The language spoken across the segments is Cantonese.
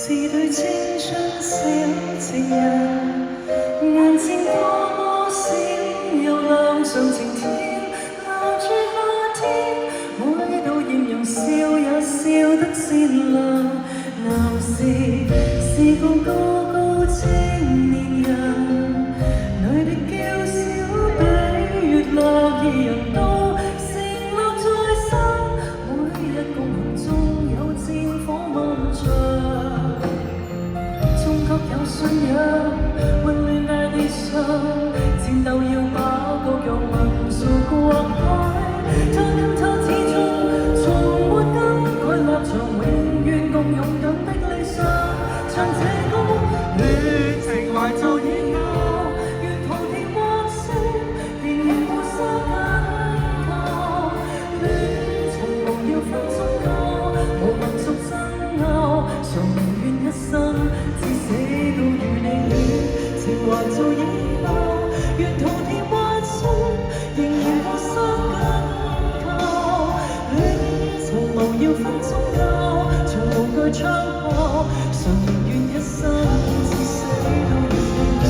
是對青春小情人，眼睛多麼閃又亮，像晴天留住夏天，每道豔陽笑也笑得善良。男士是個高高青年人，女的嬌小比月亮二人都承諾在身，每日共行縱有戰火漫長，終覺有信仰，混亂大地上，戰鬥要把國腳民族國海，他跟他始終從沒更改立場，永遠共勇敢的理想，唱這歌戀情懷做依靠，願徒田或雪，仍然互相緊靠，戀情無要分宗教，無民族爭拗，常寧願一生至死都與你戀情懷做依靠，願徒田或雪，仍然互相緊靠，戀情無要分宗教，從無懼槍炮，常寧願一生至死都與你戀。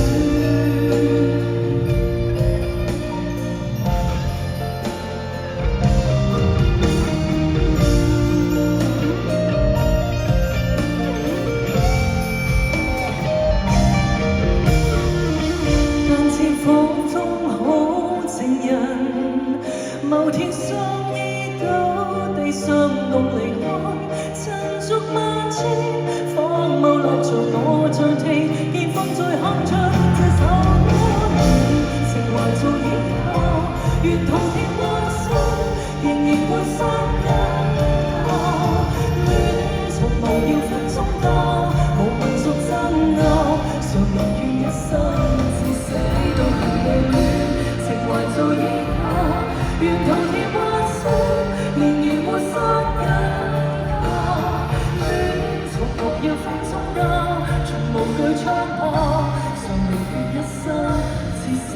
但似火中好情人，某天相依到地上共離開，塵俗萬千，荒謬落着我在聽，見風在哼唱這首歌，戀情懷做依靠，願徒田或雪，仍然會相緊靠，戀情無要分宗教，無民族爭拗，常寧願一生至死都與你戀情懷做依靠，願徒田或雪，仍然互相緊靠，戀情無要分宗教，從無懼槍炮，常寧願一生至死